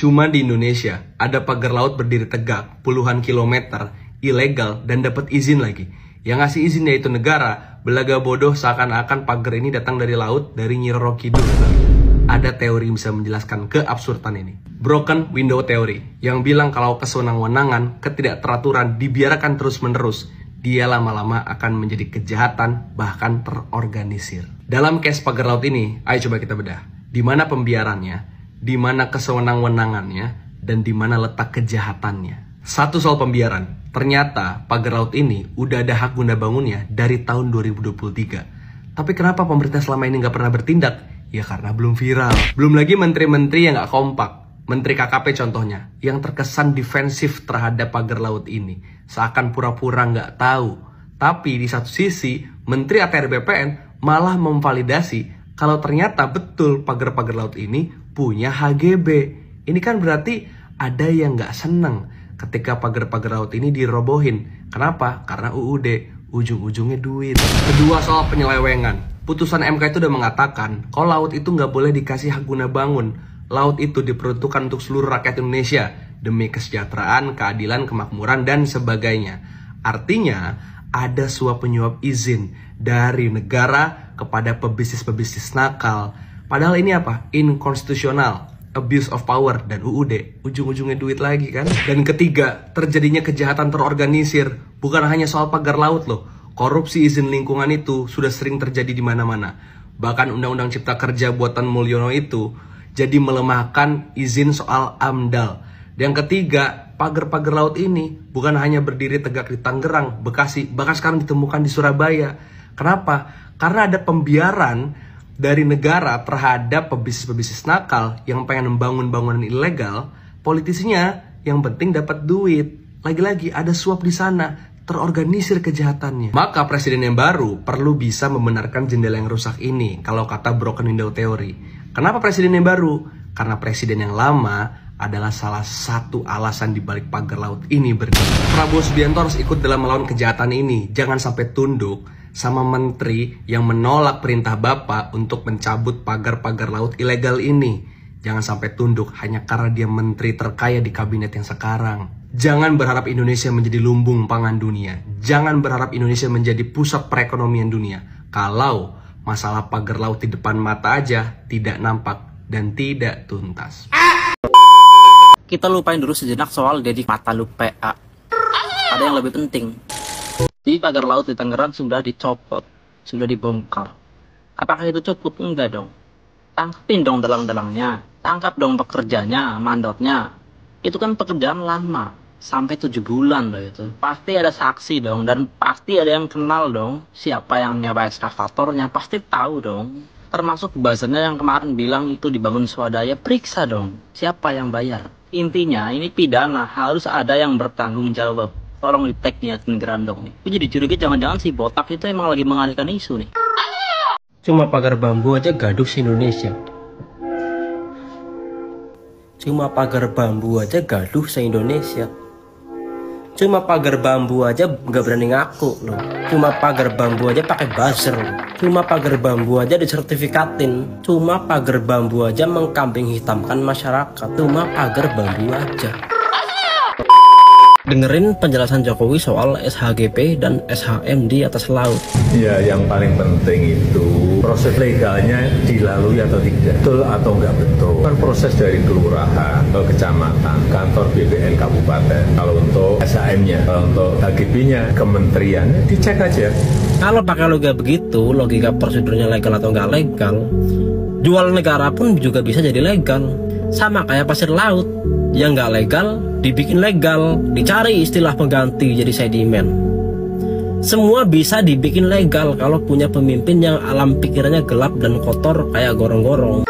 Cuma di Indonesia, ada pagar laut berdiri tegak puluhan kilometer, ilegal, dan dapat izin lagi. Yang ngasih izin yaitu negara, belaga bodoh seakan-akan pagar ini datang dari laut, dari Nyi Roro Kidul. Ada teori yang bisa menjelaskan keabsurdan ini. Broken window theory, yang bilang kalau kesewenang-wenangan, ketidakteraturan dibiarkan terus-menerus, dia lama-lama akan menjadi kejahatan, bahkan terorganisir. Dalam case pagar laut ini, ayo coba kita bedah. Di mana pembiarannya? Di mana kesewenang-wenangannya, dan di mana letak kejahatannya. Satu soal pembiaran, ternyata pagar laut ini udah ada hak guna bangunnya dari tahun 2023. Tapi kenapa pemerintah selama ini nggak pernah bertindak? Ya karena belum viral. Belum lagi menteri-menteri yang nggak kompak. Menteri KKP contohnya, yang terkesan defensif terhadap pagar laut ini. Seakan pura-pura nggak tahu. Tapi di satu sisi, Menteri ATR BPN malah memvalidasi kalau ternyata betul pagar-pagar laut ini punya HGB. Ini kan berarti ada yang nggak seneng ketika pagar-pagar laut ini dirobohin. Kenapa? Karena UUD, ujung-ujungnya duit. Kedua soal penyelewengan. Putusan MK itu udah mengatakan kalau laut itu nggak boleh dikasih hak guna bangun. Laut itu diperuntukkan untuk seluruh rakyat Indonesia demi kesejahteraan, keadilan, kemakmuran, dan sebagainya. Artinya ada suap penyuap izin dari negara kepada pebisnis-pebisnis nakal. Padahal ini apa? Inkonstitusional, abuse of power, dan UUD. Ujung-ujungnya duit lagi kan? Dan ketiga, terjadinya kejahatan terorganisir. Bukan hanya soal pagar laut loh. Korupsi izin lingkungan itu sudah sering terjadi di mana-mana. Bahkan Undang-Undang Cipta Kerja buatan Mulyono itu jadi melemahkan izin soal AMDAL. Yang ketiga, pagar-pagar laut ini bukan hanya berdiri tegak di Tangerang, Bekasi, bahkan sekarang ditemukan di Surabaya. Kenapa? Karena ada pembiaran dari negara terhadap pebisnis-pebisnis nakal yang pengen membangun bangunan ilegal. Politisinya yang penting dapat duit. Lagi-lagi ada suap di sana, terorganisir kejahatannya. Maka presiden yang baru perlu bisa membenarkan jendela yang rusak ini, kalau kata broken window theory. Kenapa presiden yang baru? Karena presiden yang lama adalah salah satu alasan dibalik pagar laut ini berdiri. Prabowo Subianto harus ikut dalam melawan kejahatan ini. Jangan sampai tunduk sama menteri yang menolak perintah Bapak untuk mencabut pagar-pagar laut ilegal ini. Jangan sampai tunduk hanya karena dia menteri terkaya di kabinet yang sekarang. Jangan berharap Indonesia menjadi lumbung pangan dunia. Jangan berharap Indonesia menjadi pusat perekonomian dunia. Kalau masalah pagar laut di depan mata aja tidak nampak dan tidak tuntas. Kita lupain dulu sejenak soal Dedi Matalupe. Ada yang lebih penting. Di pagar laut di Tangerang sudah dicopot, sudah dibongkar. Apakah itu cukup? Enggak dong. Tangkapin dong dalang-dalangnya, tangkap dong pekerjanya, mandornya. Itu kan pekerjaan lama, sampai 7 bulan loh itu. Pasti ada saksi dong, dan pasti ada yang kenal dong. Siapa yang nyewa ekskavatornya, pasti tahu dong. Termasuk bahasanya yang kemarin bilang itu dibangun swadaya, periksa dong. Siapa yang bayar? Intinya ini pidana, harus ada yang bertanggung jawab. Tolong di tag niatin gerandong nih. Gue jadi curiga jangan-jangan si botak itu emang lagi mengalihkan isu nih. Cuma pagar bambu aja gaduh se-Indonesia. Cuma pagar bambu aja gaduh se-Indonesia. Cuma pagar bambu aja nggak berani ngaku loh. Cuma pagar bambu aja pakai buzzer. Cuma pagar bambu aja disertifikatin. Cuma pagar bambu aja mengkambing hitamkan masyarakat. Cuma pagar bambu aja. Dengerin penjelasan Jokowi soal SHGP dan SHM di atas laut. Ya, yang paling penting itu proses legalnya dilalui atau tidak, betul atau enggak betul. Kan proses dari kelurahan ke kecamatan, kantor BPN kabupaten. Kalau untuk SHM-nya, kalau untuk HGB-nya, kementerian, dicek aja. Kalau pakai logika begitu, logika prosedurnya legal atau enggak legal, jual negara pun juga bisa jadi legal. Sama kayak pasir laut, yang nggak legal dibikin legal, dicari istilah pengganti jadi sedimen. Semua bisa dibikin legal kalau punya pemimpin yang alam pikirannya gelap dan kotor kayak gorong-gorong.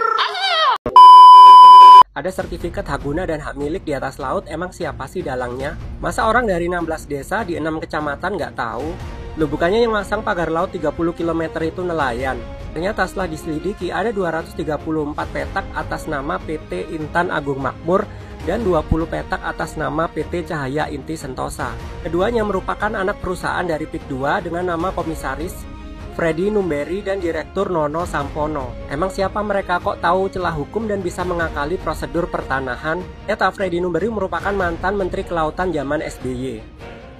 Ada sertifikat hak guna dan hak milik di atas laut, emang siapa sih dalangnya? Masa orang dari 16 desa di 6 kecamatan nggak tahu? Loh, bukannya yang masang pagar laut 30 km itu nelayan? Ternyata setelah diselidiki ada 234 petak atas nama PT Intan Agung Makmur dan 20 petak atas nama PT Cahaya Inti Sentosa. Keduanya merupakan anak perusahaan dari PIK 2 dengan nama komisaris Freddy Numberi dan Direktur Nono Sampono. Emang siapa mereka kok tahu celah hukum dan bisa mengakali prosedur pertanahan? Ternyata Freddy Numberi merupakan mantan Menteri Kelautan zaman SBY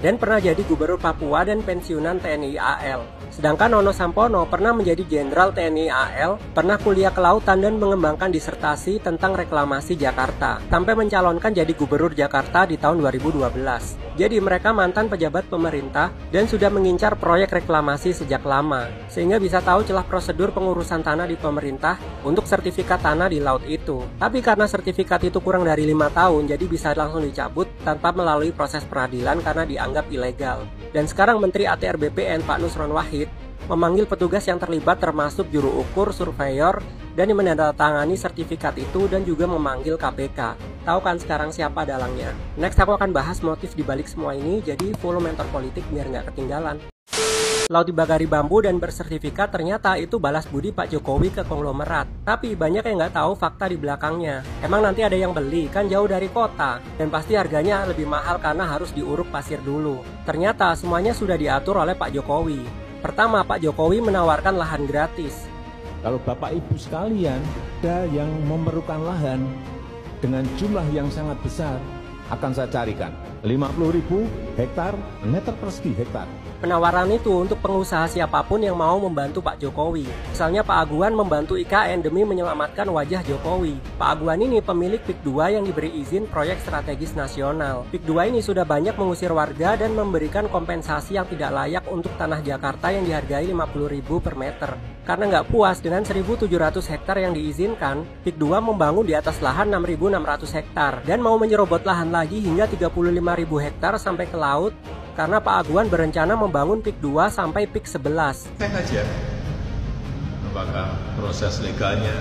dan pernah jadi Gubernur Papua dan pensiunan TNI AL. Sedangkan Nono Sampono pernah menjadi Jenderal TNI AL, pernah kuliah kelautan dan mengembangkan disertasi tentang reklamasi Jakarta, sampai mencalonkan jadi Gubernur Jakarta di tahun 2012. Jadi mereka mantan pejabat pemerintah dan sudah mengincar proyek reklamasi sejak lama, sehingga bisa tahu celah prosedur pengurusan tanah di pemerintah untuk sertifikat tanah di laut itu. Tapi karena sertifikat itu kurang dari 5 tahun, jadi bisa langsung dicabut tanpa melalui proses peradilan karena dianggap ilegal. Dan sekarang Menteri ATR BPN Pak Nusron Wahid memanggil petugas yang terlibat termasuk juru ukur, surveyor, dan yang menandatangani sertifikat itu dan juga memanggil KPK. Tahu kan sekarang siapa dalangnya? Next aku akan bahas motif dibalik semua ini, jadi follow Mentor Politik biar nggak ketinggalan. Laut dibagari bambu dan bersertifikat ternyata itu balas budi Pak Jokowi ke konglomerat. Tapi banyak yang nggak tahu fakta di belakangnya. Emang nanti ada yang beli, kan jauh dari kota. Dan pasti harganya lebih mahal karena harus diuruk pasir dulu. Ternyata semuanya sudah diatur oleh Pak Jokowi. Pertama, Pak Jokowi menawarkan lahan gratis. Kalau Bapak Ibu sekalian ada yang memerlukan lahan dengan jumlah yang sangat besar, akan saya carikan 50.000 hektar, meter persegi hektar. Penawaran itu untuk pengusaha siapapun yang mau membantu Pak Jokowi. Misalnya Pak Aguan membantu IKN demi menyelamatkan wajah Jokowi. Pak Aguan ini pemilik PIK 2 yang diberi izin proyek strategis nasional. PIK 2 ini sudah banyak mengusir warga dan memberikan kompensasi yang tidak layak untuk tanah Jakarta yang dihargai 50.000 per meter. Karena nggak puas dengan 1.700 hektar yang diizinkan, PIK 2 membangun di atas lahan 6.600 hektar dan mau menyerobot lahan lagi hingga 35.000 hektar sampai ke laut. Karena Pak Aguan berencana membangun PIK 2 sampai PIK 11. Cek aja apakah proses legalnya,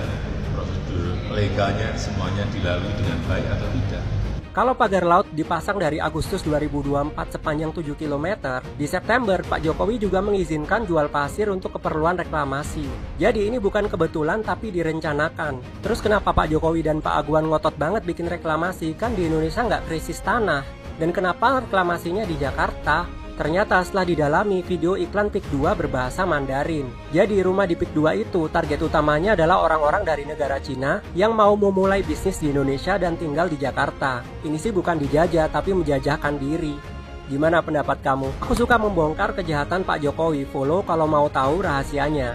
prosedur legalnya semuanya dilalui dengan baik atau tidak. Kalau pagar laut dipasang dari Agustus 2024 sepanjang 7 km, di September Pak Jokowi juga mengizinkan jual pasir untuk keperluan reklamasi. Jadi ini bukan kebetulan tapi direncanakan. Terus kenapa Pak Jokowi dan Pak Aguan ngotot banget bikin reklamasi? Kan di Indonesia nggak krisis tanah. Dan kenapa reklamasinya di Jakarta? Ternyata setelah didalami, video iklan PIK 2 berbahasa Mandarin. Jadi rumah di PIK 2 itu target utamanya adalah orang-orang dari negara Cina yang mau memulai bisnis di Indonesia dan tinggal di Jakarta. Ini sih bukan dijajah tapi menjajahkan diri. Gimana pendapat kamu? Aku suka membongkar kejahatan Pak Jokowi. Follow kalau mau tahu rahasianya.